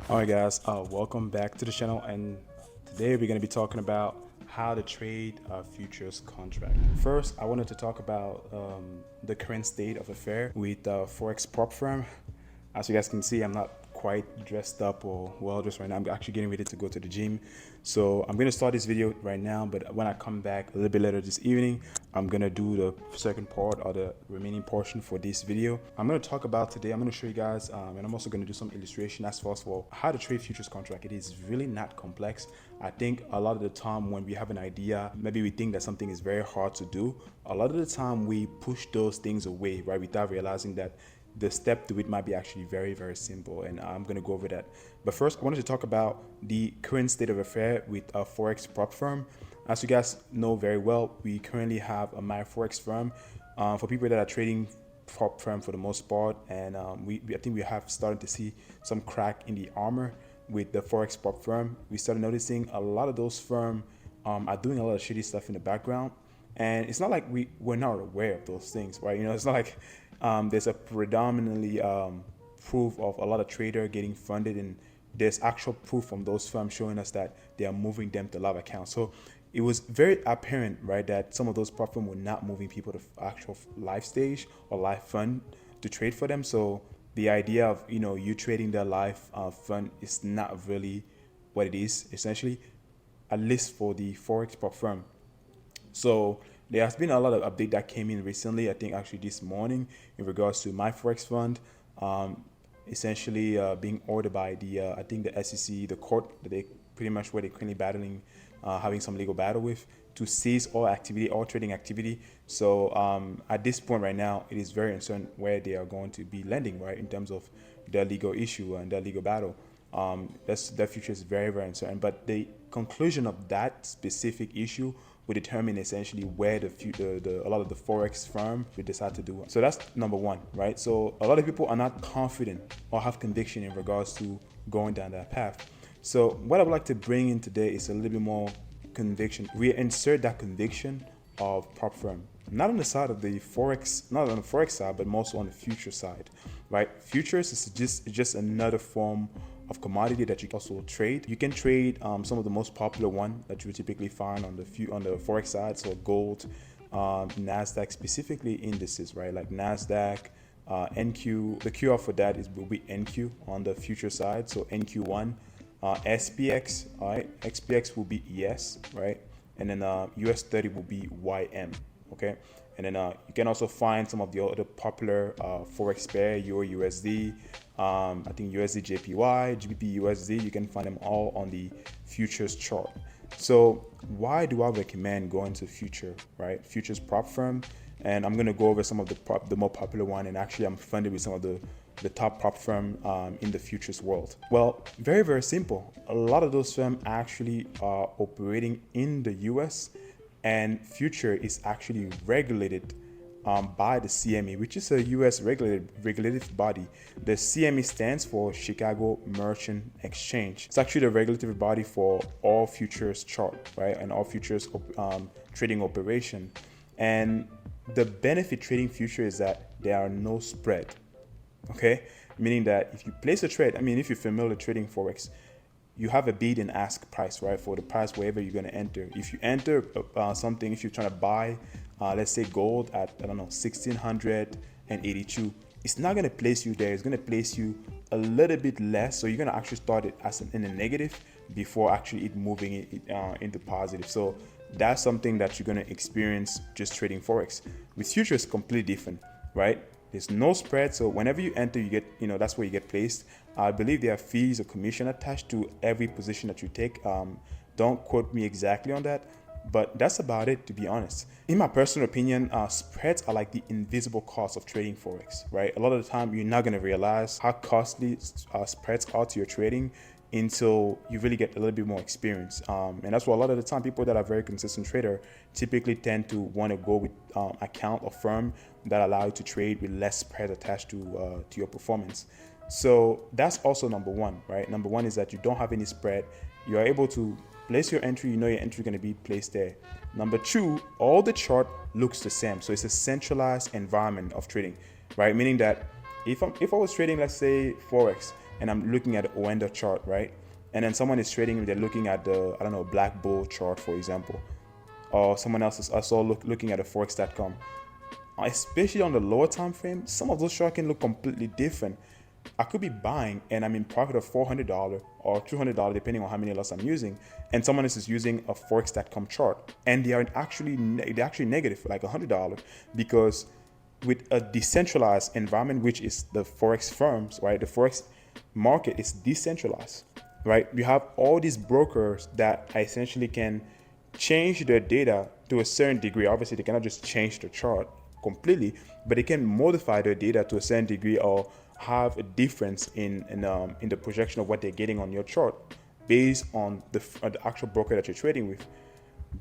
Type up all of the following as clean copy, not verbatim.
Alright guys, welcome back to the channel, and today we're going to be talking about how to trade a futures contract. First, I wanted to talk about the current state of affair with Forex prop firm. As you guys can see, I'm not quite dressed up or well dressed right now. I'm actually getting ready to go to the gym. So I'm going to start this video right now, but when I come back a little bit later this evening, I'm going to do the second part or the remaining portion for this video. I'm going to talk about today, I'm going to show you guys, and I'm also going to do some illustration as far as for how to trade futures contract. It is really not complex. I think a lot of the time when we have an idea, maybe we think that something is very hard to do. A lot of the time we push those things away, right, without realizing that the step to it might be actually very, very simple, and I'm going to go over that. But first, I wanted to talk about the current state of affair with a Forex prop firm. As you guys know very well, we currently have a My Forex firm for people that are trading prop firm for the most part, and I think we have started to see some crack in the armor with the Forex prop firm. We started noticing a lot of those firms are doing a lot of shitty stuff in the background, and it's not like we're not aware of those things, right? You know, it's not like there's a predominantly proof of a lot of trader getting funded, and there's actual proof from those firms showing us that they are moving them to live accounts. So it was very apparent, right, that some of those prop firms were not moving people to actual live stage or live fund to trade for them. So the idea of, you know, you trading their live fund is not really what it is, essentially, at least for the Forex prop firm. So there has been a lot of update that came in recently, I think actually this morning, in regards to my Forex fund, essentially being ordered by the, I think the SEC, the court, that they pretty much where they're currently battling, having some legal battle with, to cease all activity, all trading activity. So at this point right now, it is very uncertain where they are going to be lending, right, in terms of their legal issue and their legal battle. That future is very, very uncertain. But the conclusion of that specific issue will determine essentially where a lot of the Forex firm will decide to do. So that's number one, right? So a lot of people are not confident or have conviction in regards to going down that path. So what I would like to bring in today is a little bit more conviction. We insert that conviction of prop firm, not on the side of the Forex, not on the Forex side, but mostly on the future side, right? Futures is just another form of commodity that you can also trade. You can trade some of the most popular one that you typically find on the Forex side, so gold, NASDAQ, specifically indices, right? Like NASDAQ, NQ. The QR for that will be NQ on the future side, so NQ1. SPX, all right? XPX will be ES, right? And then US 30 will be YM, okay? And then you can also find some of the other popular Forex pair, Euro USD, I think USD JPY, GBP USD. You can find them all on the futures chart. So why do I recommend going to future, right? Futures prop firm. And I'm going to go over some of the more popular one. And actually I'm funded with some of the top prop firm in the futures world. Well, very, very simple. A lot of those firms actually are operating in the US, and future is actually regulated by the CME, which is a US regulative body. The CME stands for Chicago Merchant Exchange. It's actually the regulatory body for all futures chart, right? And all futures trading operation. And the benefit trading future is that there are no spread. Okay, meaning that if you place a trade, I mean, if you're familiar with trading Forex, you have a bid and ask price, right, for the price wherever you're going to enter. If you enter something, if you're trying to buy, let's say gold at, I don't know, 1682, it's not going to place you there. It's going to place you a little bit less. So you're going to actually start it as in a negative before actually it moving it into positive. So that's something that you're going to experience just trading Forex. With futures, completely different, right? There's no spread, so whenever you enter, you get, you know, that's where you get placed. I believe there are fees or commission attached to every position that you take. Don't quote me exactly on that, but that's about it, to be honest. In my personal opinion, spreads are like the invisible cost of trading Forex, right? A lot of the time, you're not going to realize how costly spreads are to your trading until you really get a little bit more experience. And that's why a lot of the time people that are very consistent trader typically tend to want to go with account or firm that allow you to trade with less spread attached to your performance. So that's also number one, right? Number one is that you don't have any spread. You are able to place your entry. You know your entry is going to be placed there. Number two, all the chart looks the same. So it's a centralized environment of trading, right? Meaning that if I was trading, let's say Forex, and I'm looking at the Oenda chart, right? And then someone is trading, they're looking at the, I don't know, Black Bull chart, for example, or someone else is also looking at a forex.com. Especially on the lower time frame, some of those charts can look completely different. I could be buying and I'm in profit of $400 or $200 depending on how many lots I'm using, and someone else is using a forex.com chart and they're actually negative like $100, because with a decentralized environment, which is the forex firms, right? The forex market is decentralized, right? You have all these brokers that essentially can change their data to a certain degree. Obviously, they cannot just change the chart completely, but they can modify their data to a certain degree or have a difference in the projection of what they're getting on your chart based on the actual broker that you're trading with.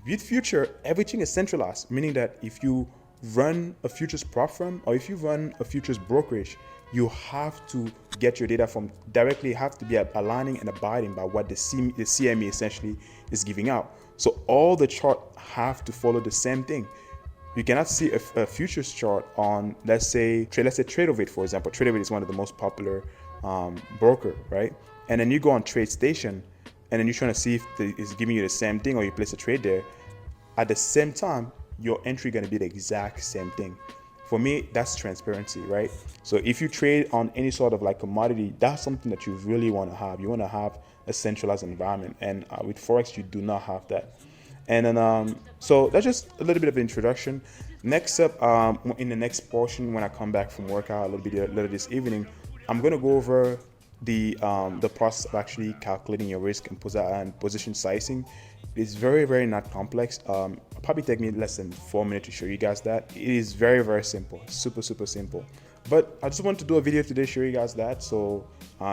With future, everything is centralized, meaning that if you run a futures prop firm or if you run a futures brokerage, you have to get your data from directly, have to be aligning and abiding by what the CME essentially is giving out. So all the chart have to follow the same thing. You cannot see a futures chart on, let's say TradeOvate, for example. TradeOvate is one of the most popular broker, right? And then you go on TradeStation, and then you're trying to see if it's giving you the same thing, or you place a trade there. At the same time, your entry going to be the exact same thing. For me, that's transparency, right? So if you trade on any sort of like commodity, that's something that you really want to have. You want to have a centralized environment, and with Forex, you do not have that. And then, so that's just a little bit of an introduction. Next up, in the next portion, when I come back from workout a little bit later this evening, I'm gonna go over the process of actually calculating your risk and position sizing. It's very, very not complex. It'll probably take me less than 4 minutes to show you guys that. It is very, very simple, super, super simple. But I just wanted to do a video today, show you guys that. So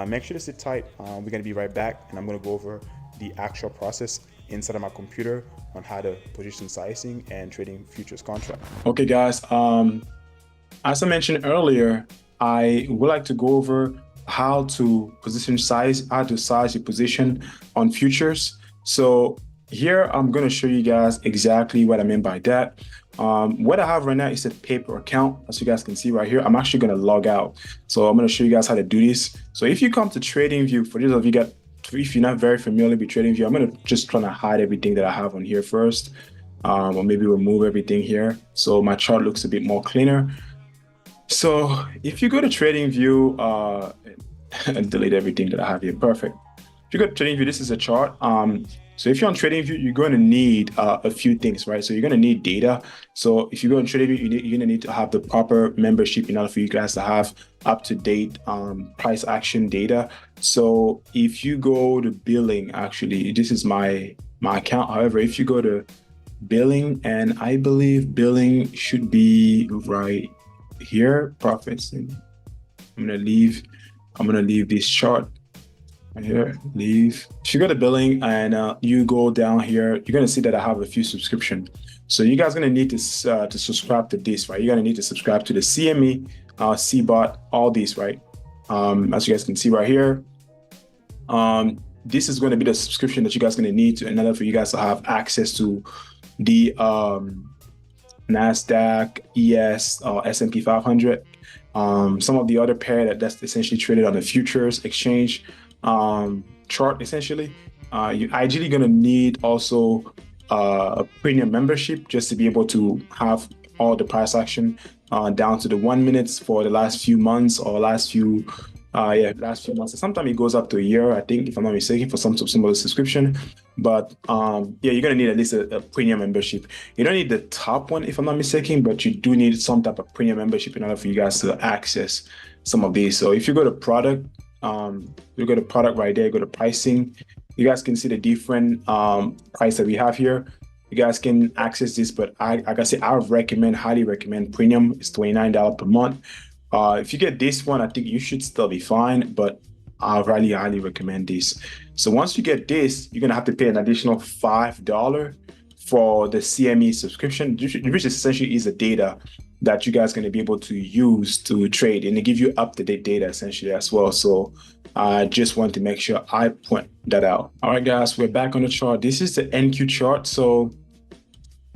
make sure to sit tight. We're gonna be right back, and I'm gonna go over the actual process inside of my computer on how to position sizing and trading futures contract. Okay, guys. As I mentioned earlier, I would like to go over how to how to size your position on futures. So here I'm going to show you guys exactly what I mean by that. What I have right now is a paper account, as you guys can see right here. I'm actually going to log out. So I'm going to show you guys how to do this. So if you come to TradingView, for those of you if you're not very familiar with TradingView, I'm going to just try to hide everything that I have on here first, or maybe remove everything here so my chart looks a bit more cleaner. So if you go to TradingView and delete everything that I have here, perfect. If you go to TradingView, this is a chart. So if you're on TradingView, you're going to need a few things, right? So you're going to need data. So if you go on TradingView, you're going to need to have the proper membership in order for you guys to have up-to-date price action data. So if you go to billing, actually, this is my account. However, if you go to billing, and I believe billing should be right here, profits. And I'm going to leave this chart. Here, leave. If you go to billing and you go down here, you're gonna see that I have a few subscriptions. So you guys are gonna need to subscribe to this, right? You're gonna need to subscribe to the CME, CBOT, all these, right? As you guys can see right here, this is going to be the subscription that you guys are going to need in order for you guys to have access to the NASDAQ, ES, S&P 500. Some of the other pair that's essentially traded on the futures exchange chart, essentially. You're ideally going to need also a premium membership just to be able to have all the price action down to the 1 minute for the last few months or last few months. Sometimes it goes up to a year, I think, if I'm not mistaken, for some of the subscription. But yeah, you're gonna need at least a premium membership. You don't need the top one, if I'm not mistaken, but you do need some type of premium membership in order for you guys to access some of these. So if you go to product, you go to product right there, go to pricing. You guys can see the different price that we have here. You guys can access this, but like I said, I highly recommend premium. It's $29 per month. If you get this one, I think you should still be fine, but I really highly recommend this. So once you get this, you're gonna have to pay an additional $5 for the CME subscription, which essentially is the data that you guys are gonna be able to use to trade, and they give you up-to-date data essentially as well. So I just want to make sure I point that out. All right, guys, we're back on the chart. This is the NQ chart. So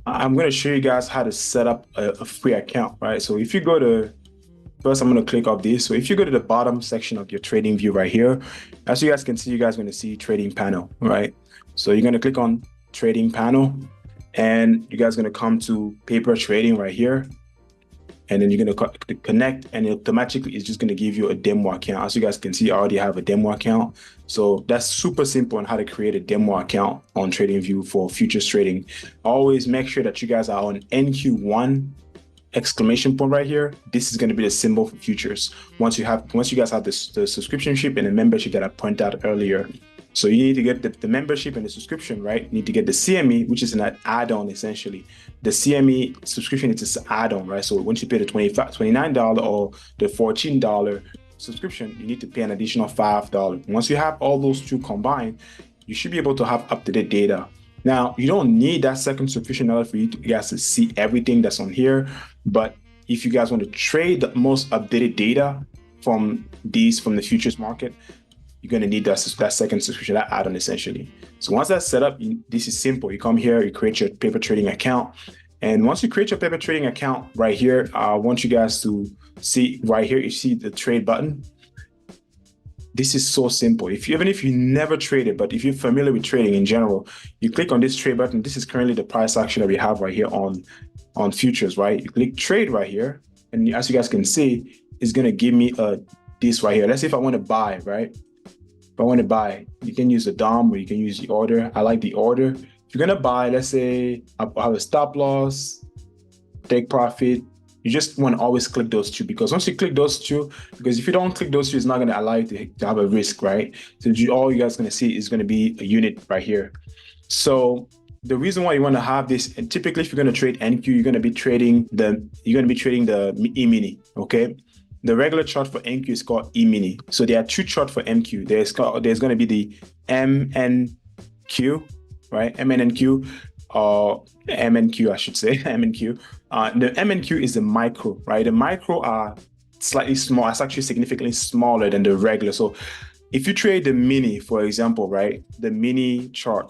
I'm going to show you guys how to set up a free account, right? So if you go to first I'm going to click off this. So if you go to the bottom section of your trading view right here, as you guys can see, you guys are going to see trading panel, right? So you're going to click on trading panel, and you guys are going to come to paper trading right here. And then you're going to connect, and automatically it's just going to give you a demo account. As you guys can see, I already have a demo account. So that's super simple on how to create a demo account on TradingView for futures trading. Always make sure that you guys are on NQ1 exclamation point right here. This is going to be the symbol for futures. Once you guys have the subscription ship and the membership that I pointed out earlier. So you need to get the membership and the subscription, right? You need to get the CME, which is an add-on essentially. The CME subscription is an add-on, right? So once you pay the $29 or the $14 subscription, you need to pay an additional $5. Once you have all those two combined, you should be able to have up-to-date data. Now, you don't need that second subscription in order for you guys to see everything that's on here. But if you guys want to trade the most updated data from the futures market, you're going to need that second subscription, that add-on essentially. So once that's set up, this is simple. You come here, you create your paper trading account. And once you create your paper trading account right here, I want you guys to see right here, you see the trade button. This is so simple. Even if you never traded, but if you're familiar with trading in general, you click on this trade button. This is currently the price action that we have right here on futures, right? You click trade right here. And as you guys can see, it's going to give me this right here. Let's say if I want to buy, right? If I want to buy, you can use the DOM or you can use the order. I like the order. If you're going to buy, let's say I have a stop loss, take profit. You just want to always click those two, because once you click those two, because if you don't click those two, it's not going to allow you to have a risk, right? So all you guys going to see is going to be a unit right here. So the reason why you want to have this, and typically if you're going to trade NQ, you're going to be trading the E-mini, okay? The regular chart for NQ is called E-mini. So there are two charts for NQ. There's going to be the MNQ, right? MNQ, or MNQ, I should say, MNQ. The MNQ is the micro, right? The micro are slightly small. It's actually significantly smaller than the regular. So if you trade the mini, for example, right? The mini chart,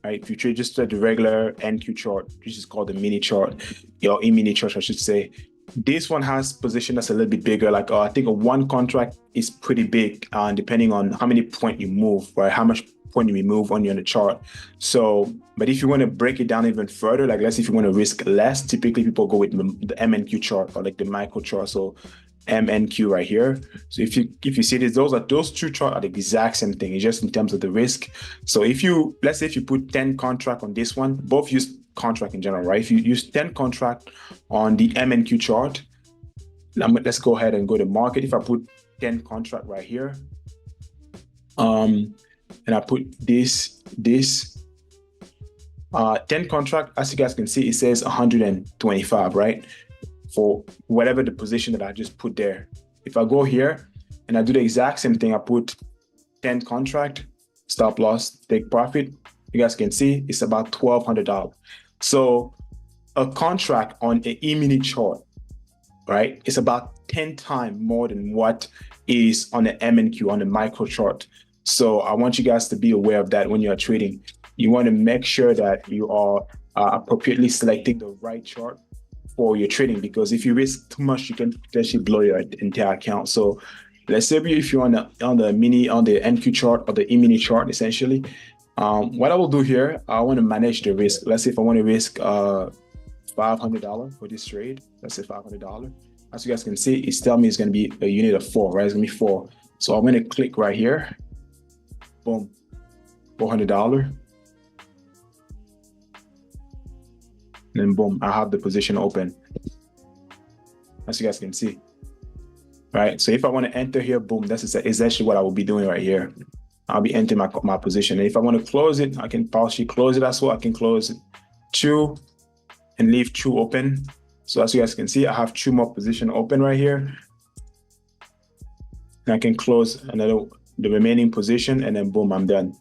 right? If you trade just the regular NQ chart, which is called the mini chart, or E-mini chart, I should say, this one has position that's a little bit bigger. Like I think a one contract is pretty big, depending on how many point you move, right? How much point you move on the chart. So, but if you want to break it down even further, like let's say if you want to risk less, typically people go with the MNQ chart or like the micro chart. So MNQ right here. So if you see this, those two charts are the exact same thing. It's just in terms of the risk. So let's say if you put 10 contract on this one, both use contract in general, right? If you use 10 contract on the MNQ chart, let's go ahead and go to market. If I put 10 contract right here, and I put this 10 contract, as you guys can see, it says 125, right? For whatever the position that I just put there. If I go here and I do the exact same thing, I put 10 contract, stop loss, take profit, you guys can see it's about $1,200. So a contract on an E-mini chart, right, it's about 10 times more than what is on the MNQ, on the micro chart. So I want you guys to be aware of that when you are trading. You want to make sure that you are appropriately selecting the right chart for your trading, because if you risk too much, you can potentially blow your entire account. So let's say if you're on the NQ chart or the E-mini chart, essentially, what I will do here, I want to manage the risk. Let's say if I want to risk $500 for this trade, let's say $500. As you guys can see, it's telling me it's going to be a unit of 4, right? It's going to be 4. So I'm going to click right here. Boom, $400. Then boom, I have the position open. As you guys can see, right? So if I want to enter here, boom, that's exactly what I will be doing right here. I'll be entering my position. And if I want to close it, I can partially close it as well. I can close 2 and leave 2 open. So as you guys can see, I have 2 more position open right here. And I can close the remaining position, and then boom, I'm done.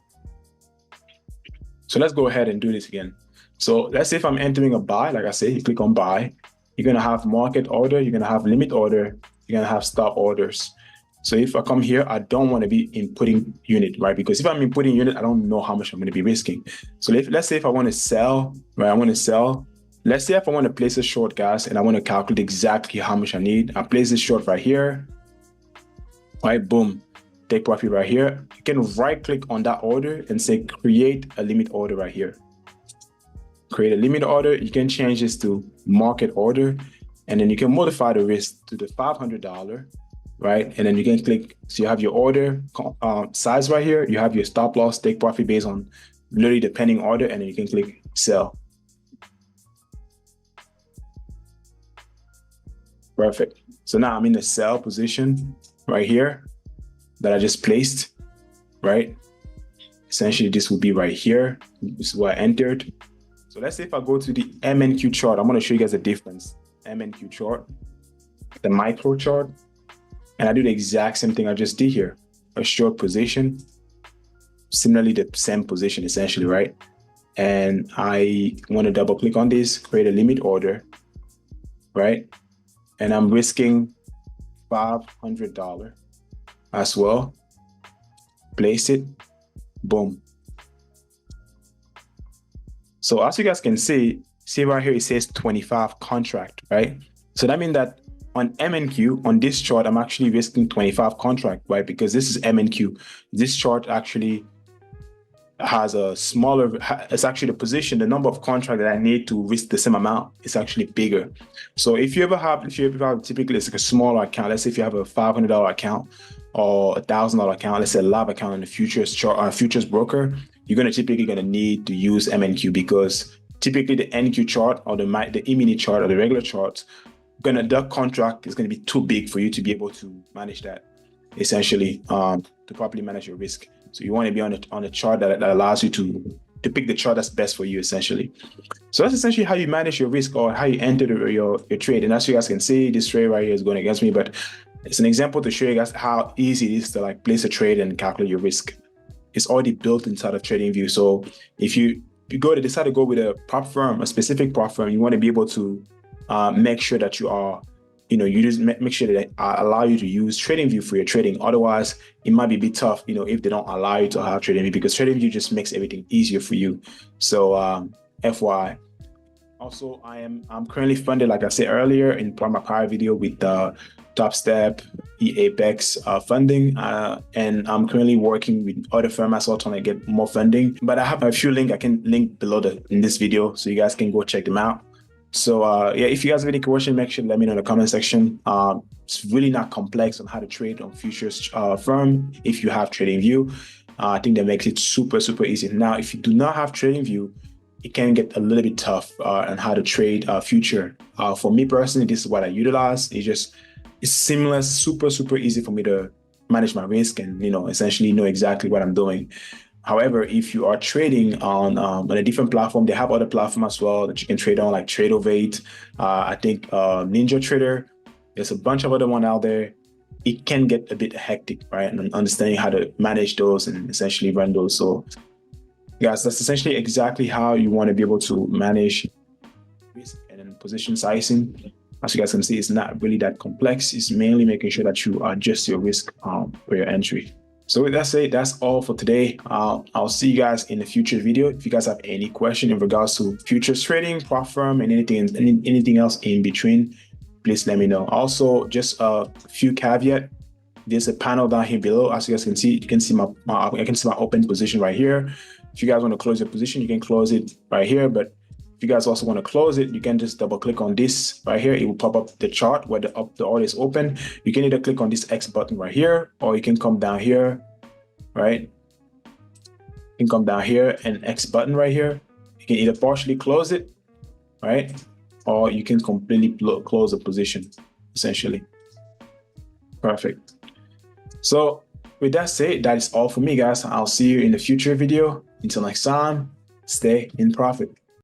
So let's go ahead and do this again. So let's say if I'm entering a buy, like I said, you click on buy, you're going to have market order, you're going to have limit order, you're going to have stop orders. So if I come here, I don't want to be inputting unit, right? Because if I'm inputting unit, I don't know how much I'm going to be risking. So let's say if I want to sell, right? I want to sell, let's say if I want to place a short, guys, and I want to calculate exactly how much I need. I place this short right here. All right, boom, take profit right here. You can right click on that order and say create a limit order right here. Create a limit order. You can change this to market order, and then you can modify the risk to the $500, right? And then you can click, so you have your order size right here. You have your stop loss, take profit based on literally the pending order, and then you can click sell. Perfect. So now I'm in the sell position right here that I just placed, right? Essentially, this will be right here. This is where I entered. So let's say if I go to the MNQ chart, I'm going to show you guys the difference. MNQ chart, the micro chart, and I do the exact same thing I just did here. A short position, similarly the same position essentially, right? And I want to double click on this, create a limit order, right? And I'm risking $500 as well. Place it, boom. So as you guys can see right here, it says 25 contract, right? So that means that on MNQ, on this chart, I'm actually risking 25 contract, right? Because this is MNQ. This chart actually has a smaller, it's actually the position, the number of contract that I need to risk the same amount is actually bigger. So if you ever have typically it's like a smaller account, let's say if you have a $500 account or $1,000 account, let's say a live account in the futures chart, futures broker, you're typically gonna need to use MNQ because typically the NQ chart or the E-mini chart or the regular chart, that contract is gonna be too big for you to be able to manage that, essentially, to properly manage your risk. So you want to be on a chart that allows you to pick the chart that's best for you, essentially. So that's essentially how you manage your risk or how you enter your trade. And as you guys can see, this trade right here is going against me, but it's an example to show you guys how easy it is to like place a trade and calculate your risk. It's already built inside of TradingView. So if you decide to go with a prop firm, a specific prop firm, you want to be able to make sure that you are, you just make sure that they allow you to use TradingView for your trading. Otherwise, it might be a bit tough, if they don't allow you to have TradingView, because TradingView just makes everything easier for you. So FYI. Also, I'm currently funded, like I said earlier in my prior video, with Top Step, Apex funding, and I'm currently working with other firms as well trying to get more funding. But I have a few links I can link below in this video, so you guys can go check them out. So yeah, if you guys have any questions, make sure to let me know in the comment section. It's really not complex on how to trade on futures firm if you have TradingView. I think that makes it super easy. Now, if you do not have TradingView, it can get a little bit tough on how to trade future. For me personally, this is what I utilize. It's seamless, super easy for me to manage my risk and essentially know exactly what I'm doing. However, if you are trading on a different platform, they have other platforms as well that you can trade on, like TradeOvate, I think Ninja Trader. There's a bunch of other ones out there. It can get a bit hectic, right? And understanding how to manage those and essentially run those. So guys, that's essentially exactly how you want to be able to manage risk and then position sizing. As you guys can see, it's not really that complex. It's mainly making sure that you adjust your risk for your entry. So with that said, that's all for today. I'll see you guys in the future video. If you guys have any question in regards to futures trading, prop firm, and anything else in between, please let me know. Also, just a few caveat. There's a panel down here below. As you guys can see, I can see my open position right here. If you guys want to close your position, you can close it right here. But if you guys also want to close it, you can just double click on this right here. It will pop up the chart where the order is open. You can either click on this X button right here, or you can come down here, right? You can come down here and X button right here. You can either partially close it, right? Or you can completely close the position, essentially. Perfect. So with that said, that is all for me, guys. I'll see you in the future video. Until next time, stay in profit.